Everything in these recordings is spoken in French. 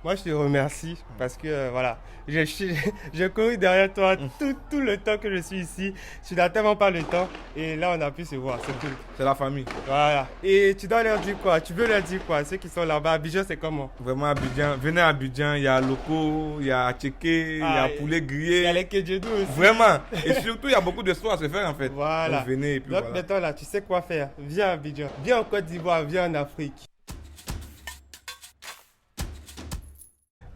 Moi, je te remercie parce que voilà, j'ai couru derrière toi tout le temps que je suis ici. Tu n'as tellement pas le temps et là, on a pu se voir. C'est cool. C'est la famille. Voilà. Et tu dois leur dire quoi? Tu veux leur dire quoi? Ceux qui sont là-bas, Abidjan, c'est comment? Vraiment, Abidjan. Venez à Abidjan, il y a Loco, il y a Tchéké, il y Ah, a poulet il y a grillé. les Kedjedou aussi. Vraiment. Et surtout, il y a beaucoup de choses à se faire en fait. Voilà. Donc venez et puis Donc voilà. maintenant, là, tu sais quoi faire. Viens à Abidjan. Viens en Côte d'Ivoire. Viens en Afrique.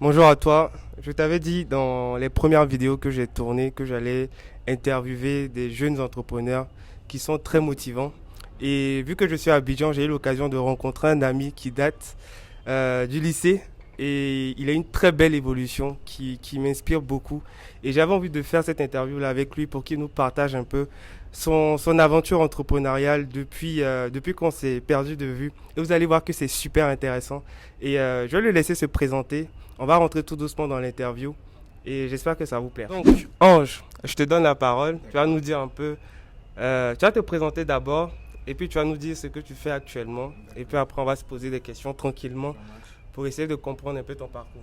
Bonjour à toi. Je t'avais dit dans les premières vidéos que j'ai tournées que j'allais interviewer des jeunes entrepreneurs qui sont très motivants. Et vu que je suis à Abidjan, j'ai eu l'occasion de rencontrer un ami qui date du lycée et il a une très belle évolution qui m'inspire beaucoup. Et j'avais envie de faire cette interview-là avec lui pour qu'il nous partage un peu son aventure entrepreneuriale depuis qu'on s'est perdu de vue. Et vous allez voir que c'est super intéressant. Et je vais le laisser se présenter. On va rentrer tout doucement dans l'interview et j'espère que ça vous plaît. Donc, Ange, je te donne la parole. Tu vas nous dire un peu, tu vas te présenter d'abord et puis tu vas nous dire ce que tu fais actuellement. Et puis après, on va se poser des questions tranquillement pour essayer de comprendre un peu ton parcours.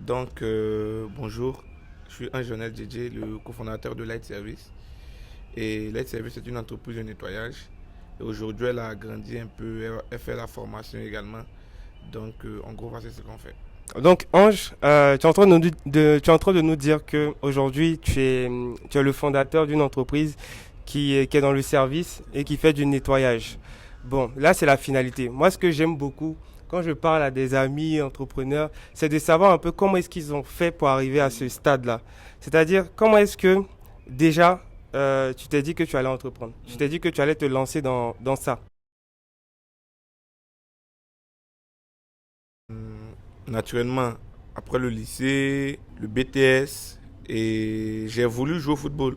Donc, bonjour. Je suis Ange-Lionel DJ, le cofondateur de Light Service. Et Light Service est une entreprise de nettoyage. Et aujourd'hui, elle a grandi un peu, elle fait la formation également. Donc, en gros, voici ce qu'on fait. Donc, Ange, tu es en train tu es en train de nous dire qu'aujourd'hui, tu es le fondateur d'une entreprise qui est dans le service et qui fait du nettoyage. Bon, là, c'est la finalité. Moi, ce que j'aime beaucoup quand je parle à des amis entrepreneurs, c'est de savoir un peu comment est-ce qu'ils ont fait pour arriver à ce stade-là. C'est-à-dire, comment est-ce que déjà, tu t'es dit que tu allais entreprendre. Tu t'es dit que tu allais te lancer dans ça. Naturellement, après le lycée, le BTS, et j'ai voulu jouer au football.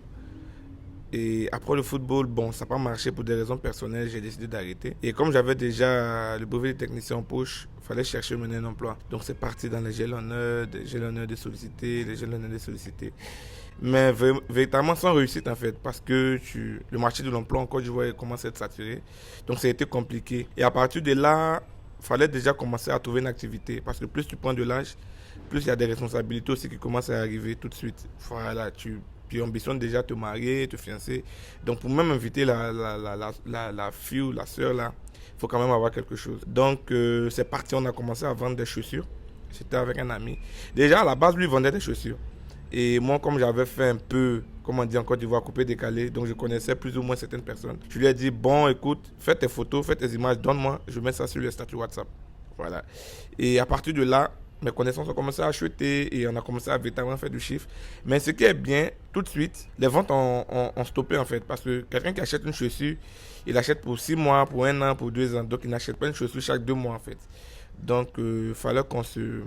Et après le football, bon, ça n'a pas marché pour des raisons personnelles, j'ai décidé d'arrêter. Et comme j'avais déjà le brevet de technicien en poche, il fallait chercher mener un emploi. Donc c'est parti dans les jalonneurs, des jalonneurs de solliciter, les jalonneurs de solliciter. Mais véritablement sans réussite en fait, parce que le marché de l'emploi en Côte d'Ivoire commence à être saturé. Donc ça a été compliqué. Et à partir de là, il fallait déjà commencer à trouver une activité. Parce que plus tu prends de l'âge, plus il y a des responsabilités aussi qui commencent à arriver tout de suite. Voilà, tu ambitionnes déjà te marier, te fiancer. Donc pour même inviter la fille ou la soeur là, il faut quand même avoir quelque chose. Donc c'est parti, on a commencé à vendre des chaussures. J'étais avec un ami. Déjà à la base, lui vendait des chaussures. Et moi, comme j'avais fait un peu, comment on dit en Côte d'Ivoire, coupé décalé, donc je connaissais plus ou moins certaines personnes. Je lui ai dit, bon, écoute, fais tes photos, fais tes images, donne-moi, je mets ça sur le statut WhatsApp. Voilà. Et à partir de là, mes connaissances ont commencé à acheter et on a commencé à véritablement faire du chiffre. Mais ce qui est bien, tout de suite, les ventes ont stoppé en fait. Parce que quelqu'un qui achète une chaussure, il achète pour 6 mois, pour 1 an, pour 2 ans. Donc il n'achète pas une chaussure chaque 2 mois en fait. Donc il fallait qu'on se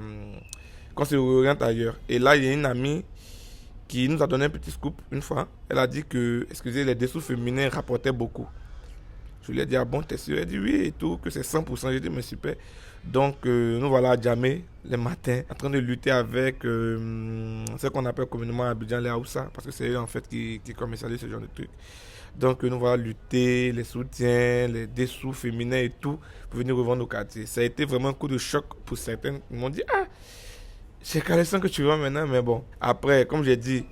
réoriente ailleurs. Et là, il y a une amie qui nous a donné un petit scoop une fois. Elle a dit que, excusez, les dessous féminins rapportaient beaucoup. Je lui ai dit, ah bon, t'es sûr? Elle a dit oui et tout, que c'est 100%. J'ai dit, mais super. Donc, nous voilà à Djamé, les matins, en train de lutter avec ce qu'on appelle communément à Abidjan les Aoussa, parce que c'est eux en fait qui commercialisent ce genre de trucs. Donc, nous voilà lutter, les soutiens, les dessous féminins et tout, pour venir revendre au quartier. Ça a été vraiment un coup de choc pour certains. Ils m'ont dit, ah, c'est caressant que tu vas maintenant, mais bon. Après, comme j'ai dit,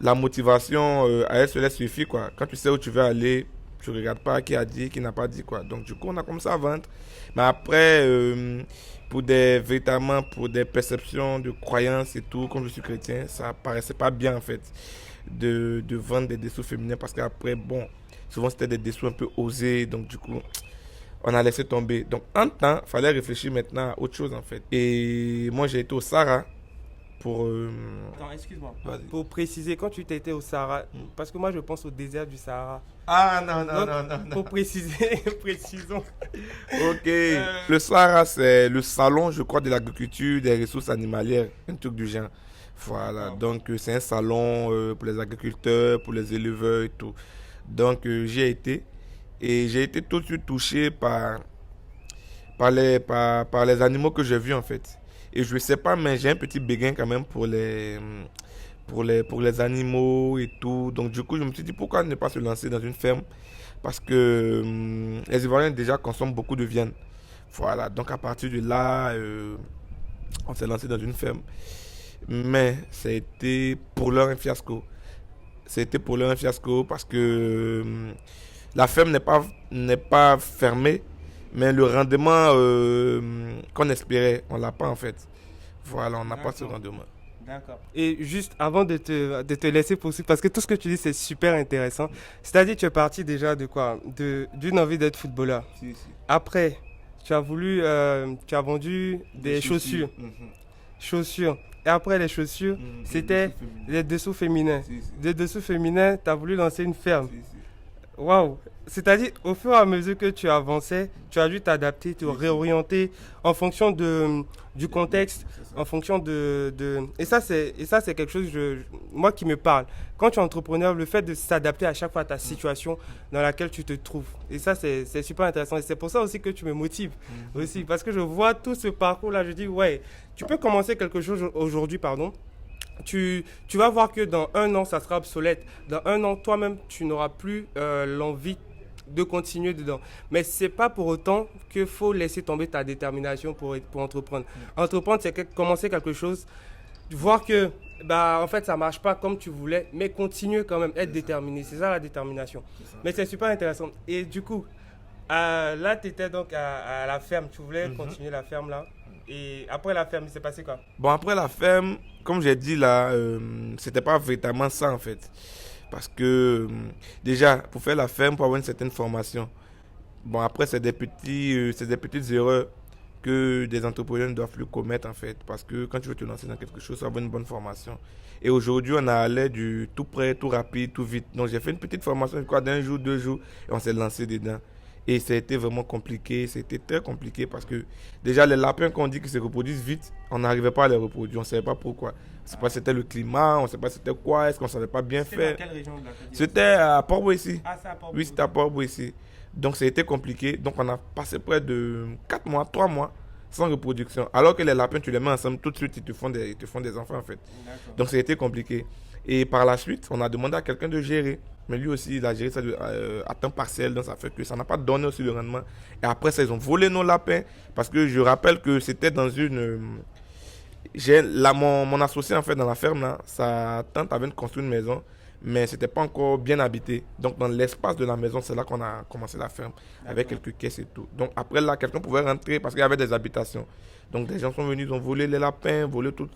la motivation à elle seule suffit, quoi. Quand tu sais où tu veux aller, tu ne regardes pas qui a dit, qui n'a pas dit, quoi. Donc, du coup, on a commencé à vendre. Mais après, véritablement, pour des perceptions de croyances et tout, comme je suis chrétien, ça paraissait pas bien, en fait, de vendre des dessous féminins parce qu'après, bon, souvent c'était des dessous un peu osés. Donc, du coup, on a laissé tomber. Donc, en temps, il fallait réfléchir maintenant à autre chose, en fait. Et moi, j'ai été au Sahara pour... Attends, excuse-moi. Vas-y. Pour préciser, quand tu étais au Sahara, parce que moi je pense au désert du Sahara. Ah non, non, Donc, non, non, non. pour préciser, précisons. Ok. Le Sahara, c'est le salon, je crois, de l'agriculture, des ressources animalières, un truc du genre. Voilà. Wow. Donc, c'est un salon pour les agriculteurs, pour les éleveurs et tout. Donc, j'y ai été. Et j'ai été tout de suite touché par les animaux que j'ai vus, en fait. Et je ne sais pas, mais j'ai un petit béguin quand même pour les animaux et tout. Donc, du coup, je me suis dit, pourquoi ne pas se lancer dans une ferme? Parce que les Ivoiriens déjà consomment beaucoup de viande. Voilà, donc à partir de là, On s'est lancé dans une ferme. Mais ça a été pour l'heure un fiasco. C'était pour l'heure un fiasco parce que la ferme n'est pas fermée, mais le rendement qu'on espérait, on l'a pas en fait. Voilà, on n'a pas ce D'accord. rendement. D'accord. Et juste avant de te laisser poursuivre, parce que tout ce que tu dis, c'est super intéressant. C'est-à-dire, tu es parti déjà de quoi? D'une envie d'être footballeur. Si, si. Après, tu as vendu Des des chaussures. chaussures. Chaussures. Et après les chaussures, c'était les dessous féminins. Si, si. Des dessous féminins, tu as voulu lancer une ferme. Si, si. Waouh! C'est-à-dire, au fur et à mesure que tu avançais, tu as dû t'adapter, te Oui, oui. réorienter en fonction du contexte, C'est ça. en fonction Et ça, c'est quelque chose, moi, qui me parle. Quand tu es entrepreneur, le fait de s'adapter à chaque fois à ta situation dans laquelle tu te trouves. Et ça, c'est super intéressant. Et c'est pour ça aussi que tu me motives aussi. Parce que je vois tout ce parcours-là, je dis, ouais, tu peux commencer quelque chose aujourd'hui, pardon. Tu vas voir que dans un an, ça sera obsolète. Dans un an, toi-même, tu n'auras plus l'envie de continuer dedans. Mais c'est pas pour autant qu'il faut laisser tomber ta détermination pour entreprendre. Entreprendre, c'est commencer quelque chose, voir que bah en fait ça marche pas comme tu voulais, mais continuer quand même, être déterminé. C'est ça la détermination. C'est ça. Mais c'est super intéressant. Et du coup, là tu étais donc à la ferme, tu voulais continuer la ferme là. Et après la ferme, il s'est passé quoi? Bon, après la ferme, comme j'ai dit là, c'était pas véritablement ça en fait. Parce que déjà, pour faire la ferme, pour avoir une certaine formation, bon, après, c'est des petites erreurs que des entrepreneurs ne doivent plus commettre en fait. Parce que quand tu veux te lancer dans quelque chose, tu dois avoir une bonne formation. Et aujourd'hui, on a allé du tout prêt, tout rapide, tout vite. Donc, j'ai fait une petite formation, je crois, d'un jour, 2 jours, et on s'est lancé dedans. Et ça a été vraiment compliqué, c'était très compliqué parce que déjà les lapins qu'on dit qu'ils se reproduisent vite, on n'arrivait pas à les reproduire, on ne savait pas pourquoi. C'est pas si c'était le climat, on ne savait pas c'était quoi, est-ce qu'on ne savait pas bien C'était dans faire. quelle région de la Côte d'Ivoire? C'était à Port-Boued ici. Ah, c'est à Port. Oui, c'était à Port-Boued ici. Donc ça a été compliqué. Donc on a passé près de 4 mois, 3 mois sans reproduction. Alors que les lapins, tu les mets ensemble, tout de suite, ils te font des enfants en fait. D'accord. Donc ça a été compliqué. Et par la suite, on a demandé à quelqu'un de gérer. Mais lui aussi, il a géré ça à temps partiel. Donc ça fait que ça n'a pas donné aussi le rendement. Et après ça, ils ont volé nos lapins. Parce que je rappelle que c'était dans une... mon associé en fait dans la ferme, là, sa tante avait construit une maison. Mais c'était pas encore bien habité. Donc dans l'espace de la maison, c'est là qu'on a commencé la ferme. Avec quelques caisses et tout. Donc après là, quelqu'un pouvait rentrer parce qu'il y avait des habitations. Donc des gens sont venus, ils ont volé les lapins, volé tout.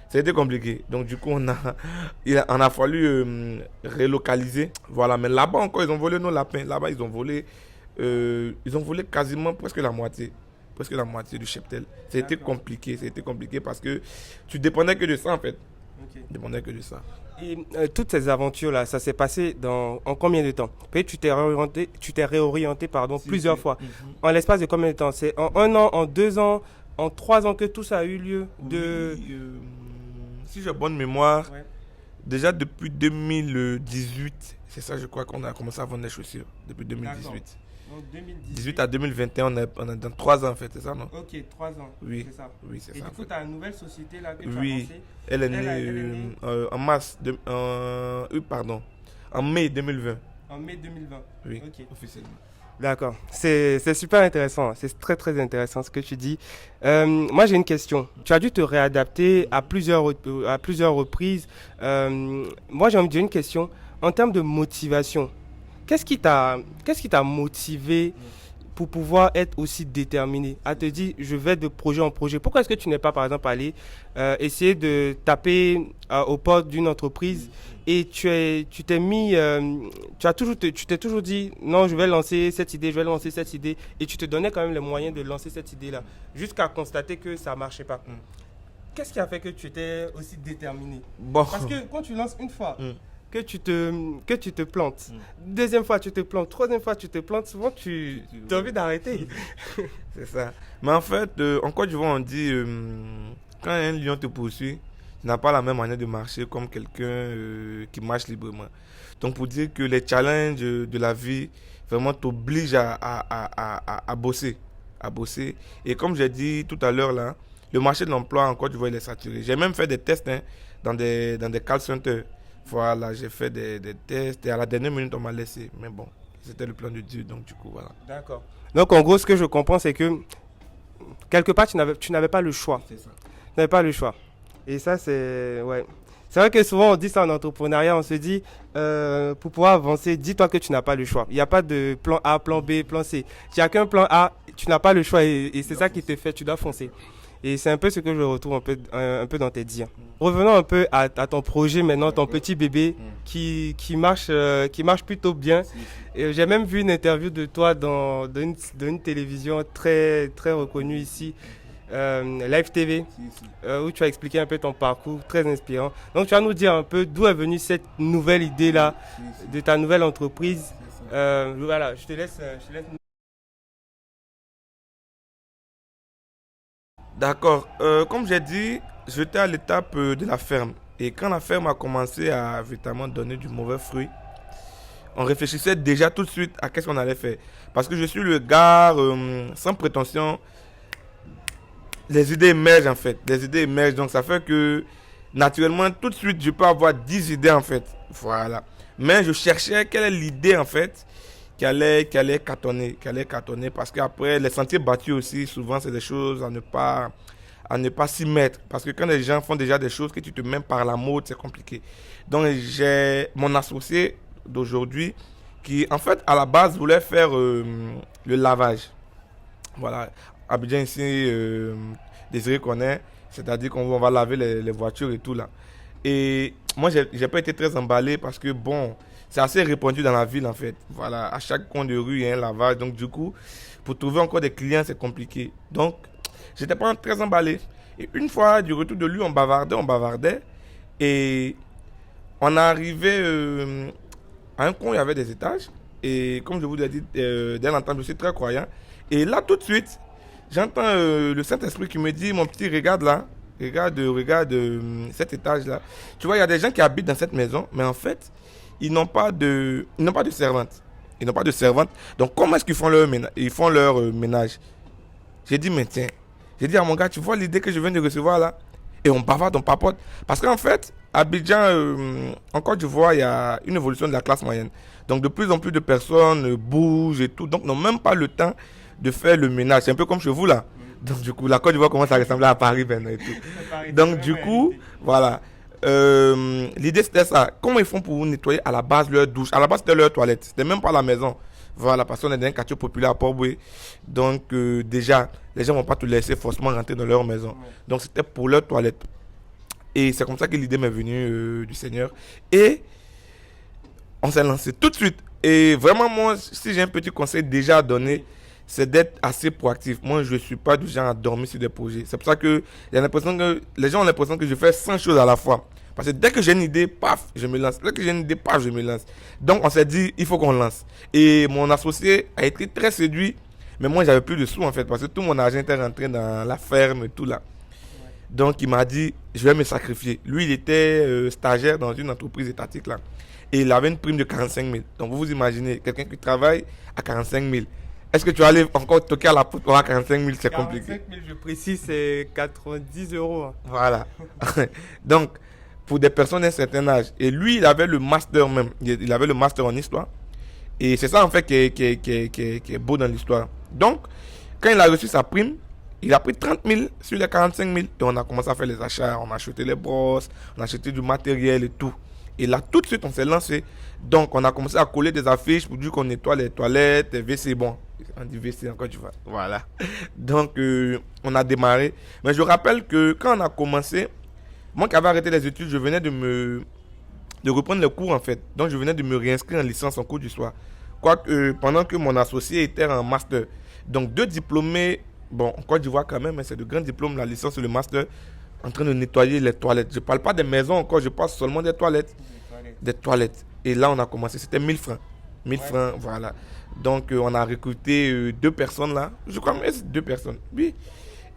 C'était compliqué. Donc, du coup, on a fallu relocaliser. Voilà. Mais là-bas encore, ils ont volé nos lapins. Là-bas, ils ont volé quasiment presque la moitié. Presque la moitié du cheptel. C'était D'accord. compliqué. C'était compliqué parce que tu dépendais que de ça, en fait. Ok. Tu dépendais que de ça. Et toutes ces aventures-là, ça s'est passé en combien de temps? Peut-être tu t'es réorienté pardon, Si, plusieurs si. fois. En l'espace de combien de temps? C'est en un an, en 2 ans, en 3 ans que tout ça a eu lieu Oui, si j'ai bonne mémoire, Ouais. déjà depuis 2018, c'est ça, je crois qu'on a commencé à vendre des chaussures. Depuis D'accord. 2018. Donc 18 2018. à 2021, on est dans 3 ans en fait, c'est ça, non? Ok, 3 ans. Oui, C'est ça. oui, c'est Et ça. du en coup, fait. tu as une nouvelle société là que tu as Oui, lancée. elle est Elle née, est née en mars, pardon, en mai 2020. en mai 2020. Oui, Ok. officiellement. D'accord. C'est super intéressant. C'est très très intéressant ce que tu dis. Moi j'ai une question. Tu as dû te réadapter à plusieurs reprises. Moi j'ai une question. En termes de motivation, qu'est-ce qui t'a motivé pour pouvoir être aussi déterminé à te dire je vais de projet en projet? Pourquoi est-ce que tu n'es pas par exemple allé essayer de taper aux portes d'une entreprise et tu t'es mis tu t'es toujours dit non, je vais lancer cette idée, je vais lancer cette idée, et tu te donnais quand même les moyens de lancer cette idée là jusqu'à constater que ça marchait pas. Qu'est-ce qui a fait que tu étais aussi déterminé? Bon, Parce que quand tu lances une fois, Mm. que tu te plantes, deuxième fois tu te plantes, troisième fois tu te plantes, souvent tu as envie d'arrêter. c'est ça. Mais en fait, en Côte d'Ivoire, on dit quand un lion te poursuit, tu n'as pas la même manière de marcher comme quelqu'un qui marche librement. Donc, pour dire que les challenges de la vie vraiment t'obligent à bosser. À bosser. Et comme j'ai dit tout à l'heure, là, le marché de l'emploi en Côte d'Ivoire, il est saturé. J'ai même fait des tests dans des call centers. Voilà, j'ai fait des tests et à la dernière minute, on m'a laissé. Mais bon, c'était le plan de Dieu, donc du coup, voilà. D'accord. Donc en gros, ce que je comprends, c'est que quelque part, tu n'avais pas le choix. C'est ça. n'avais pas le choix. Et ça, c'est... Ouais. C'est vrai que souvent, on dit ça en entrepreneuriat, on se dit, pour pouvoir avancer, dis-toi que tu n'as pas le choix. Il n'y a pas de plan A, plan B, plan C. Tu n'as qu'un plan A, tu n'as pas le choix et c'est ça qui te fait, tu dois foncer. Et c'est un peu ce que je retrouve un peu dans tes dires. Revenons un peu à ton projet maintenant, ton petit bébé qui marche plutôt bien. Et j'ai même vu une interview de toi dans une télévision très, très reconnue ici, Live TV, où tu as expliqué un peu ton parcours, très inspirant. Donc tu vas nous dire un peu d'où est venue cette nouvelle idée-là, de ta nouvelle entreprise. Voilà, je te laisse. D'accord. Comme j'ai dit, j'étais à l'étape de la ferme. Et quand la ferme a commencé à véritablement donner du mauvais fruit, on réfléchissait déjà tout de suite à qu'est-ce qu'on allait faire. Parce que je suis le gars sans prétention. Les idées émergent en fait. Les idées émergent. Donc ça fait que naturellement, tout de suite, je peux avoir 10 idées en fait. Voilà. Mais je cherchais quelle est l'idée en fait qui allait cartonner. Qui allait cartonner. Parce qu'après, les sentiers battus aussi, souvent, c'est des choses à ne pas s'y mettre. Parce que quand les gens font déjà des choses que tu te mets par la mode, c'est compliqué. Donc j'ai mon associé d'aujourd'hui qui, en fait, à la base, voulait faire le lavage. Voilà. Abidjan ici, Désiré connaît, c'est-à-dire qu'on va laver les voitures et tout là. Et moi, j'ai pas été très emballé parce que bon, c'est assez répandu dans la ville en fait. Voilà, à chaque coin de rue, il y a un lavage. Donc du coup, pour trouver encore des clients, c'est compliqué. Donc, j'étais pas très emballé. Et une fois, du retour de lui, on bavardait. Et on est arrivé à un coin où il y avait des étages. Et comme je vous l'ai dit, dès l'entendre, je suis très croyant. Et là, tout de suite, j'entends le Saint-Esprit qui me dit, mon petit, regarde là, regarde cet étage-là. Tu vois, il y a des gens qui habitent dans cette maison, mais en fait, ils n'ont pas de servante. Ils n'ont pas de servante. Donc, comment est-ce qu'ils font leur ménage? Ils font leur ménage. J'ai dit, mais tiens, j'ai dit à mon gars, tu vois l'idée que je viens de recevoir là? Et on bavarde, on papote. Parce qu'en fait, à Abidjan, en Côte d'Ivoire, il y a une évolution de la classe moyenne. Donc, de plus en plus de personnes bougent et tout. Donc, n'ont même pas le temps de faire le ménage. C'est un peu comme chez vous là. Donc, du coup, la Côte d'Ivoire commence à ressembler à Paris maintenant et tout. Donc, du coup, voilà. L'idée c'était ça. Comment ils font pour nettoyer à la base leur douche? À la base, c'était leur toilette. C'était même pas la maison. Voilà, parce qu'on est dans un quartier populaire à Port-Boué. Donc, déjà, les gens vont pas te laisser forcément rentrer dans leur maison. Donc, c'était pour leur toilette. Et c'est comme ça que l'idée m'est venue du Seigneur. Et on s'est lancé tout de suite. Et vraiment, moi, si j'ai un petit conseil déjà à donner, c'est d'être assez proactif. Moi, je ne suis pas du genre à dormir sur des projets. C'est pour ça que les gens ont l'impression que je fais 100 choses à la fois. Parce que dès que j'ai une idée, paf, je me lance. Dès que j'ai une idée, paf, je me lance. Donc, on s'est dit, il faut qu'on lance. Et mon associé a été très séduit. Mais moi, j'avais plus de sous, en fait. Parce que tout mon argent était rentré dans la ferme et tout là. Donc, il m'a dit, je vais me sacrifier. Lui, il était stagiaire dans une entreprise étatique là. Et il avait une prime de 45 000. Donc, vous vous imaginez, quelqu'un qui travaille à 45 000. Est-ce que tu vas aller encore toquer à la porte pour avoir 45 000? C'est compliqué. 45 000, je précise, c'est 90 euros. Hein. Voilà. Donc, pour des personnes d'un certain âge. Et lui, il avait le master même. Il avait le master en histoire. Et c'est ça, en fait, qui est beau dans l'histoire. Donc, quand il a reçu sa prime, il a pris 30 000 sur les 45 000. Et on a commencé à faire les achats. On a acheté les brosses, on a acheté du matériel et tout. Et là, tout de suite, on s'est lancé. Donc, on a commencé à coller des affiches pour dire qu'on nettoie les toilettes, les WC. Bon, on dit WC encore, tu vois. Voilà. Donc, on a démarré. Mais je rappelle que quand on a commencé, moi qui avais arrêté les études, je venais de reprendre les cours, en fait. Donc, je venais de me réinscrire en licence en cours du soir. Quoique, pendant que mon associé était en master. Donc, deux diplômés, bon, en Côte d'Ivoire quand même, mais c'est de grands diplômes, la licence et le master, en train de nettoyer les toilettes. Je ne parle pas des maisons encore, je parle seulement des toilettes. Des toilettes. Et là, on a commencé, c'était 1000 francs. 1000 francs, voilà. Donc, on a recruté deux personnes là. Je crois même c'est deux personnes. Oui.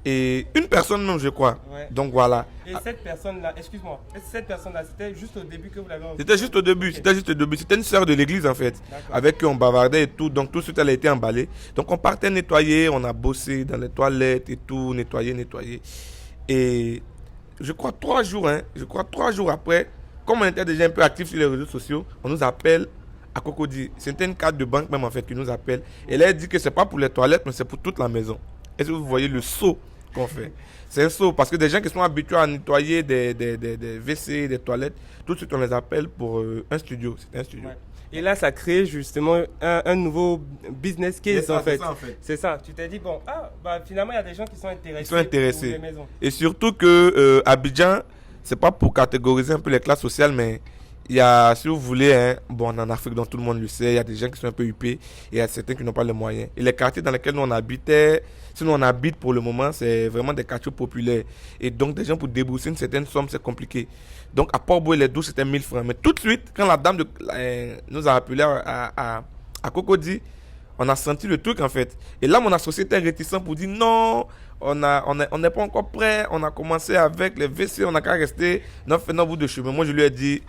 Et une personne même, je crois. Ouais. Donc, voilà. Et cette personne-là, excuse-moi, cette personne-là, c'était juste au début que vous l'avez C'était juste au début, Ok. c'était juste au début. C'était une sœur de l'église en fait, D'accord. avec qui on bavardait et tout. Donc tout de suite elle a été emballée. Donc on partait nettoyer, on a bossé dans les toilettes et tout, nettoyer. Et je crois 3 jours, je crois 3 jours après, comme on était déjà un peu actifs sur les réseaux sociaux, on nous appelle à Cocody. C'était une carte de banque même en fait qui nous appelle. Et là elle dit que c'est pas pour les toilettes, mais c'est pour toute la maison. Est-ce que vous voyez le saut? qu'on fait. C'est un saut parce que des gens qui sont habitués à nettoyer des WC, des toilettes, tout de suite on les appelle pour un studio. C'est un studio. Ouais. Et là, ça crée justement un nouveau business case en fait. C'est ça en fait. C'est ça. Tu t'es dit, bon, finalement, il y a des gens qui sont Ils intéressés, sont intéressés. pour les maisons. Et surtout que Abidjan, c'est pas pour catégoriser un peu les classes sociales, mais il y a, si vous voulez, hein, bon, en Afrique, dont tout le monde le sait, il y a des gens qui sont un peu huppés et il y a certains qui n'ont pas les moyens. Et les quartiers dans lesquels nous on habitait, si nous on habite pour le moment, c'est vraiment des quartiers populaires. Et donc, des gens pour débourser une certaine somme, c'est compliqué. Donc, à Port-Boué, les douches, c'était 1000 francs. Mais tout de suite, quand la dame nous a appelé à Cocody, on a senti le truc en fait. Et là, mon associé était réticent pour dire non, on n'est pas encore prêt. On a commencé avec les WC, on n'a qu'à rester 9 bout de chemin. Moi, je lui ai dit,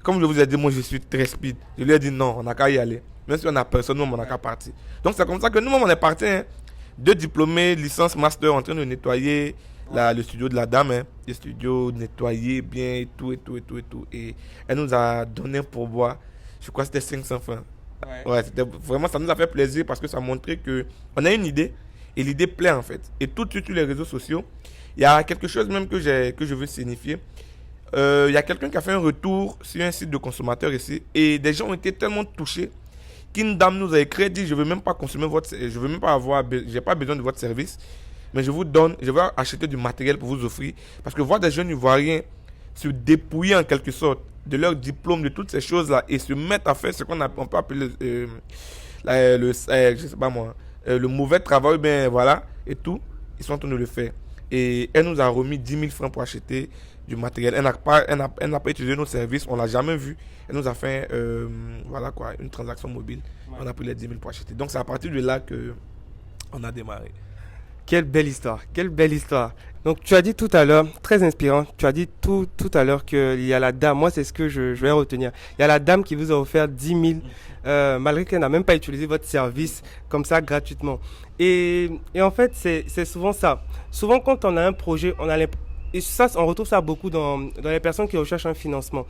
comme je vous ai dit, moi je suis très speed. Je lui ai dit non, on n'a qu'à y aller. Même si on n'a personne, nous on n'a qu'à partir. Donc c'est comme ça que nous on est partis. Hein. 2 diplômés, licence, master, en train de nettoyer le studio de la dame. Hein. Le studio nettoyé bien et tout, et tout, et tout, et tout. Et elle nous a donné un pourboire. Je crois que c'était 500 francs. Ouais, c'était vraiment, ça nous a fait plaisir parce que ça montrait que on a une idée et l'idée plaît en fait. Et tout de suite sur les réseaux sociaux, il y a quelque chose même que je veux signifier. Il y a quelqu'un qui a fait un retour sur un site de consommateur ici et des gens ont été tellement touchés qu'une dame nous a écrit et dit je veux même pas consommer je veux même pas j'ai pas besoin de votre service, mais je vais acheter du matériel pour vous offrir parce que voir des jeunes ivoiriens se dépouiller en quelque sorte de leur diplôme, de toutes ces choses là et se mettre à faire ce on peut appeler je sais pas moi, le mauvais travail, ben voilà, et tout, ils sont en train de le faire. Et elle nous a remis 10 000 francs pour acheter du matériel. Elle n'a pas utilisé nos services, on l'a jamais vu. Elle nous a fait voilà quoi, une transaction mobile. Ouais. On a pris les 10 000 pour acheter. Donc c'est à partir de là que on a démarré. Quelle belle histoire, quelle belle histoire. Donc tu as dit tout à l'heure, très inspirant, tu as dit tout à l'heure qu'il y a la dame, moi c'est ce que je vais retenir. Il y a la dame qui vous a offert 10 000, malgré qu'elle n'a même pas utilisé votre service comme ça gratuitement. Et en fait c'est souvent ça. Souvent quand on a un projet, et ça on retrouve ça beaucoup dans les personnes qui recherchent un financement.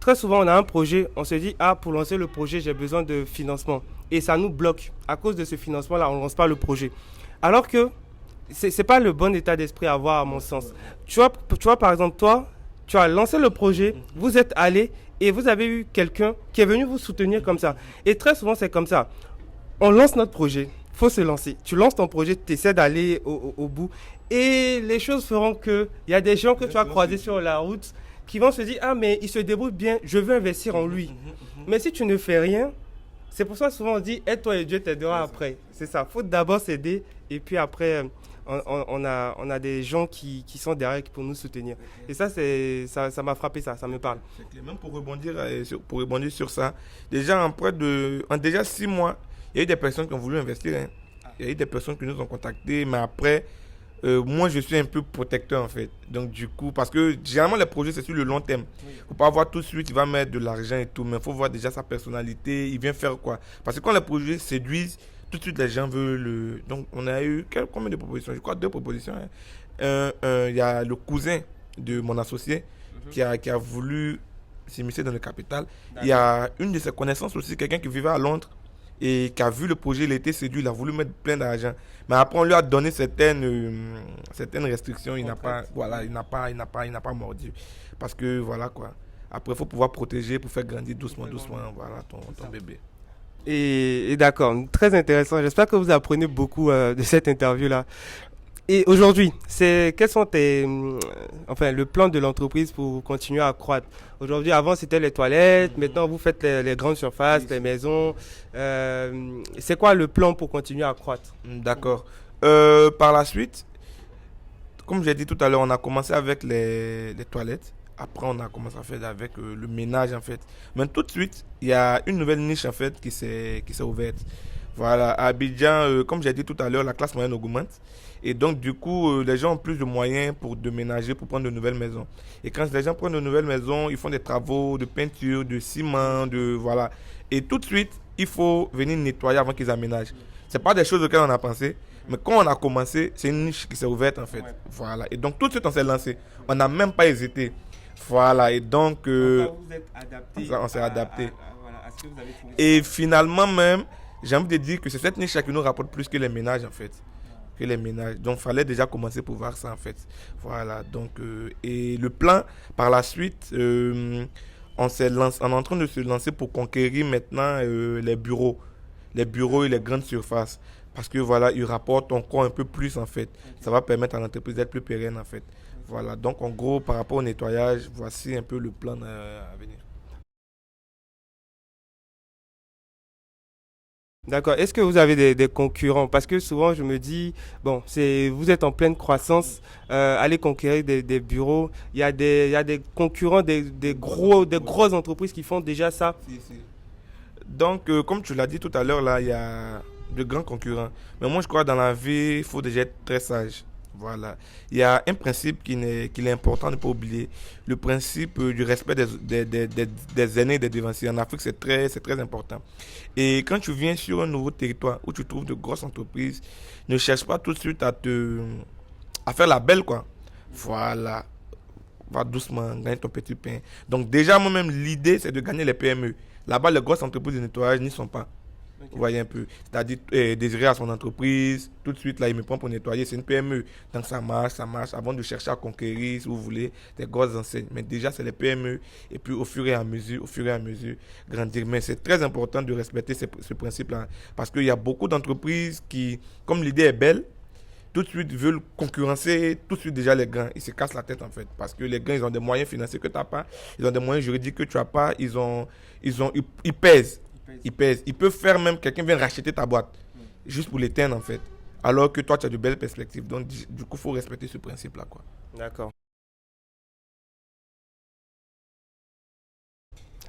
Très souvent on a un projet, on se dit pour lancer le projet j'ai besoin de financement. Et ça nous bloque. À cause de ce financement là on ne lance pas le projet. Alors que c'est pas le bon état d'esprit à avoir à mon sens. Tu vois par exemple toi, tu as lancé le projet, vous êtes allé et vous avez eu quelqu'un qui est venu vous soutenir comme ça. Et très souvent c'est comme ça. On lance notre projet, faut se lancer. Tu lances ton projet, tu essaies d'aller au bout et les choses feront que il y a des gens que tu as croisés sur la route qui vont se dire mais il se débrouille bien, je veux investir en lui. Mais si tu ne fais rien, c'est pour ça souvent on dit aide-toi et Dieu t'aidera après. C'est ça, faut d'abord s'aider et puis après on a des gens qui sont derrière pour nous soutenir. Et ça m'a frappé, ça me parle. Même pour rebondir sur ça, déjà en déjà 6 mois, il y a eu des personnes qui ont voulu investir. Hein. Il y a eu des personnes qui nous ont contactés, mais après, moi je suis un peu protecteur en fait. Donc du coup, parce que généralement les projets c'est sur le long terme. Il ne faut pas voir tout de suite, il va mettre de l'argent et tout, mais il faut voir déjà sa personnalité, il vient faire quoi. Parce que quand les projets séduisent, tout de suite les gens veulent Donc on a eu combien de propositions? Je crois 2 propositions. Hein. Il y a le cousin de mon associé qui a voulu s'immiscer dans le capital. D'accord. Il y a une de ses connaissances aussi, quelqu'un qui vivait à Londres et qui a vu le projet, il a été séduit, il a voulu mettre plein d'argent. Mais après on lui a donné certaines restrictions, il n'a pas mordu. Parce que voilà quoi. Après il faut pouvoir protéger pour faire grandir doucement, voilà ton bébé. Et d'accord, très intéressant. J'espère que vous apprenez beaucoup de cette interview-là. Et aujourd'hui, quels sont le plan de l'entreprise pour continuer à croître? Aujourd'hui, avant c'était les toilettes, maintenant vous faites les grandes surfaces, les maisons. C'est quoi le plan pour continuer à croître? D'accord. Par la suite, comme j'ai dit tout à l'heure, on a commencé avec les toilettes. Après, on a commencé à faire avec le ménage, en fait. Mais tout de suite, il y a une nouvelle niche, en fait, qui s'est ouverte. Voilà, à Abidjan, comme j'ai dit tout à l'heure, la classe moyenne augmente. Et donc, du coup, les gens ont plus de moyens pour déménager, pour prendre de nouvelles maisons. Et quand les gens prennent de nouvelles maisons, ils font des travaux de peinture, de ciment, voilà. Et tout de suite, il faut venir nettoyer avant qu'ils aménagent. Ce n'est pas des choses auxquelles on a pensé. Mais quand on a commencé, c'est une niche qui s'est ouverte, en fait. Ouais. Voilà. Et donc, tout de suite, on s'est lancé. On n'a même pas hésité. Voilà, et donc vous êtes adapté on s'est adapté. À ce que vous avez trouvé. Et finalement même, j'ai envie de dire que c'est cette niche qui nous rapporte plus que les ménages en fait. que les ménages. Donc, il fallait déjà commencer pour voir ça, en fait. Voilà. Donc, et le plan, par la suite, on est en train de se lancer pour conquérir maintenant les bureaux et les grandes surfaces. Parce que voilà, ils rapportent encore un peu plus, en fait. Ça va permettre à l'entreprise d'être plus pérenne, en fait. Voilà. Donc, en gros, par rapport au nettoyage, voici un peu le plan à venir. D'accord. Est-ce que vous avez des concurrents? Parce que souvent, je me dis, bon, vous êtes en pleine croissance, allez conquérir des bureaux. Il y a des concurrents, des grosses entreprises qui font déjà ça. Si, si. Donc, comme tu l'as dit tout à l'heure, là, il y a de grands concurrents. Mais moi, je crois que dans la vie, il faut déjà être très sage. Voilà. Il y a un principe qu'il est important de ne pas oublier. Le principe du respect des aînés et des devanciers. En Afrique, c'est très important. Et quand tu viens sur un nouveau territoire où tu trouves de grosses entreprises, ne cherche pas tout de suite à faire la belle, quoi. Voilà. Va doucement, gagne ton petit pain. Donc déjà, moi-même, l'idée, c'est de gagner les PME. Là-bas, les grosses entreprises de nettoyage n'y sont pas. Vous voyez un peu. C'est-à-dire, désirer à son entreprise, tout de suite, là, il me prend pour nettoyer, c'est une PME. Donc ça marche, avant de chercher à conquérir, si vous voulez, des grosses enseignes. Mais déjà, c'est les PME. Et puis, au fur et à mesure, grandir. Mais c'est très important de respecter ce principe-là. Parce qu'il y a beaucoup d'entreprises qui, comme l'idée est belle, tout de suite veulent concurrencer tout de suite déjà les grands. Ils se cassent la tête en fait. Parce que les grands, ils ont des moyens financiers que tu n'as pas. Ils ont des moyens juridiques que tu n'as pas. Ils pèsent. Ils pèsent. Ils peuvent faire même, quelqu'un vient racheter ta boîte. Juste pour l'éteindre en fait. Alors que toi, tu as de belles perspectives. Donc, du coup, il faut respecter ce principe-là, quoi. D'accord.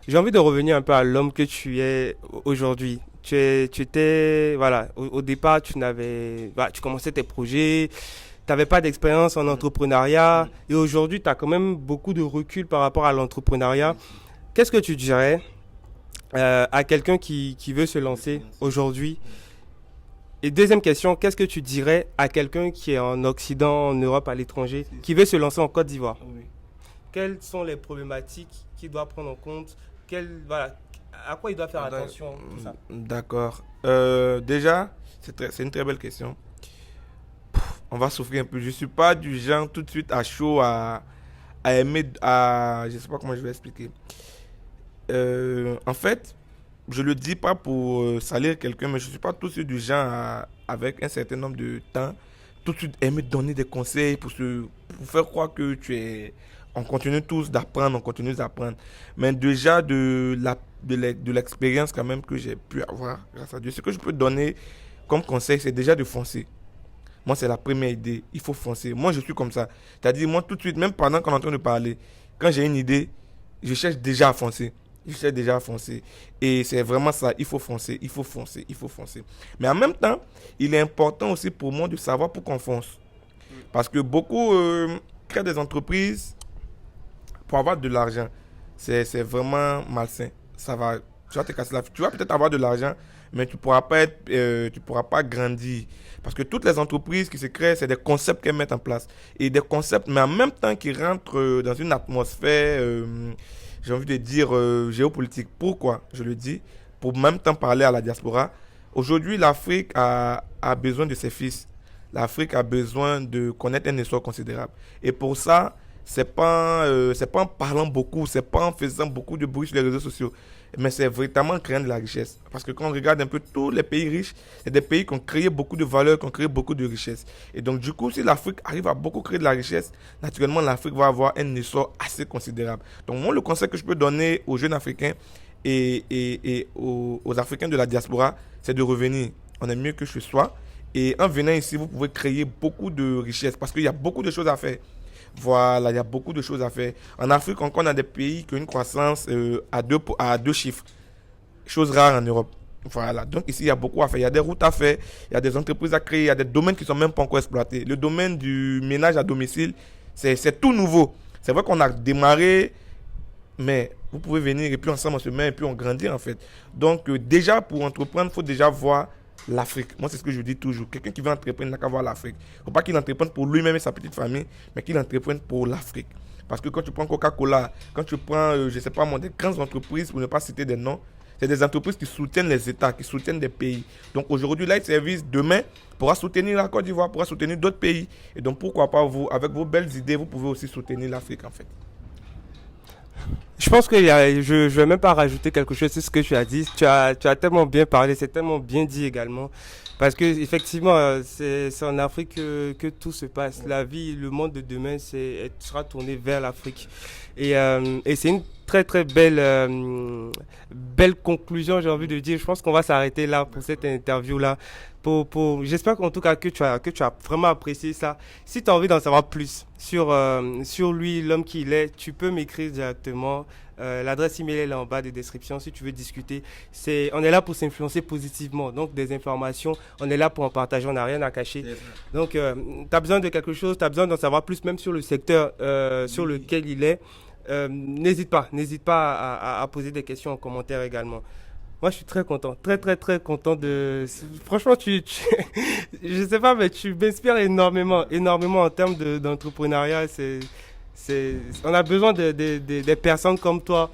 J'ai envie de revenir un peu à l'homme que tu es aujourd'hui. Tu étais, voilà, au départ, voilà, tu commençais tes projets, tu n'avais pas d'expérience en entrepreneuriat et aujourd'hui, tu as quand même beaucoup de recul par rapport à l'entrepreneuriat. Qu'est-ce que tu dirais à quelqu'un qui veut se lancer aujourd'hui? Et deuxième question, qu'est-ce que tu dirais à quelqu'un qui est en Occident, en Europe, à l'étranger, qui veut se lancer en Côte d'Ivoire? Oui. Quelles sont les problématiques qu'il doit prendre en compte? Voilà, à quoi il doit faire attention, tout ça? D'accord. Déjà, c'est une très belle question. On va souffrir un peu. Je ne suis pas du genre tout de suite à chaud à aimer, je ne sais pas comment je vais expliquer. En fait, je le dis pas pour salir quelqu'un, mais je suis pas tout de suite du genre avec un certain nombre de temps, tout de suite aimer donner des conseils pour faire croire que tu es. On continue tous d'apprendre, on continue d'apprendre. Mais déjà de l'expérience quand même que j'ai pu avoir, grâce à Dieu, ce que je peux donner comme conseil, c'est déjà de foncer. Moi, c'est la première idée. Il faut foncer. Moi, je suis comme ça. C'est-à-dire, moi, tout de suite, même pendant qu'on est en train de parler, quand j'ai une idée, je cherche déjà à foncer. Je cherche déjà à foncer. Et c'est vraiment ça. Il faut foncer, il faut foncer, il faut foncer. Mais en même temps, il est important aussi pour moi de savoir pourquoi on fonce. Parce que beaucoup créent des entreprises pour avoir de l'argent. C'est vraiment malsain. Tu vas te casser la vie. Tu vas peut-être avoir de l'argent, mais tu pourras pas grandir. Parce que toutes les entreprises qui se créent, c'est des concepts qu'elles mettent en place. Et des concepts, mais en même temps qui rentrent dans une atmosphère, j'ai envie de dire, géopolitique. Pourquoi je le dis? Pour en même temps parler à la diaspora. Aujourd'hui, l'Afrique a besoin de ses fils. L'Afrique a besoin de connaître un essor considérable. Et pour ça, c'est pas en parlant beaucoup, c'est pas en faisant beaucoup de bruit sur les réseaux sociaux, mais c'est véritablement en créant de la richesse. Parce que quand on regarde un peu tous les pays riches, c'est des pays qui ont créé beaucoup de valeur, qui ont créé beaucoup de richesse. Et donc du coup, si l'Afrique arrive à beaucoup créer de la richesse, naturellement l'Afrique va avoir un essor assez considérable. Donc moi, le conseil que je peux donner aux jeunes Africains et aux Africains de la diaspora, c'est de revenir. On est mieux que ce soit. Et en venant ici, vous pouvez créer beaucoup de richesses parce qu'il y a beaucoup de choses à faire. Voilà, il y a beaucoup de choses à faire. En Afrique, encore, on a des pays qui ont une croissance à deux chiffres. Chose rare en Europe. Voilà, donc ici, il y a beaucoup à faire. Il y a des routes à faire, il y a des entreprises à créer, il y a des domaines qui ne sont même pas encore exploités. Le domaine du ménage à domicile, c'est tout nouveau. C'est vrai qu'on a démarré, mais vous pouvez venir et puis ensemble on se met et puis on grandit en fait. Donc déjà, pour entreprendre, il faut déjà voir l'Afrique. Moi, c'est ce que je dis toujours. Quelqu'un qui veut entreprendre n'a qu'à voir l'Afrique. Il ne faut pas qu'il entreprenne pour lui-même et sa petite famille, mais qu'il entreprenne pour l'Afrique. Parce que quand tu prends Coca-Cola, quand tu prends, je ne sais pas moi, des grandes entreprises, pour ne pas citer des noms, C'est des entreprises qui soutiennent les États, qui soutiennent des pays. Donc aujourd'hui, Light Service, demain, pourra soutenir la Côte d'Ivoire, pourra soutenir d'autres pays. Et donc pourquoi pas vous, avec vos belles idées, vous pouvez aussi soutenir l'Afrique en fait. Je pense que je ne vais même pas rajouter quelque chose sur ce que tu as dit. Tu as tellement bien parlé, c'est tellement bien dit également. Parce que effectivement, c'est en Afrique que tout se passe. La vie, le monde de demain, sera tourné vers l'Afrique. Et c'est une très très belle conclusion, j'ai envie de dire. Je pense qu'on va s'arrêter là pour cette interview-là. J'espère qu'en tout cas que tu as vraiment apprécié ça. Si tu as envie d'en savoir plus sur lui, l'homme qu'il est, tu peux m'écrire directement. L'adresse email est là en bas de description si tu veux discuter. On est là pour s'influencer positivement. Donc des informations, on est là pour en partager, on n'a rien à cacher. Donc tu as besoin de quelque chose, tu as besoin d'en savoir plus même sur le secteur sur lequel il est. N'hésite pas à poser des questions en commentaire également. Moi, je suis très content, très content de. Franchement, je sais pas, mais tu m'inspires énormément en termes d'entrepreneuriat. On a besoin des personnes comme toi.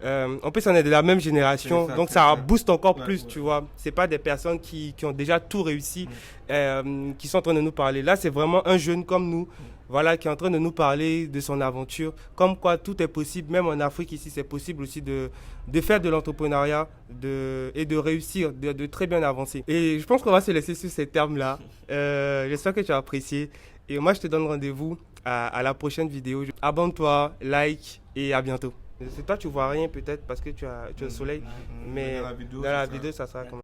En plus, on est de la même génération, donc ça booste encore plus, tu vois. C'est pas des personnes qui ont déjà tout réussi, qui sont en train de nous parler. Là, c'est vraiment un jeune comme nous. Voilà, qui est en train de nous parler de son aventure, comme quoi tout est possible, même en Afrique ici, c'est possible aussi de faire de l'entrepreneuriat et de réussir, de très bien avancer. Et je pense qu'on va se laisser sur ces termes-là. J'espère que tu as apprécié. Et moi, je te donne rendez-vous à la prochaine vidéo. Abonne-toi, like et à bientôt. C'est toi, tu vois rien peut-être parce que tu as le soleil, mais dans la vidéo, ça sera comme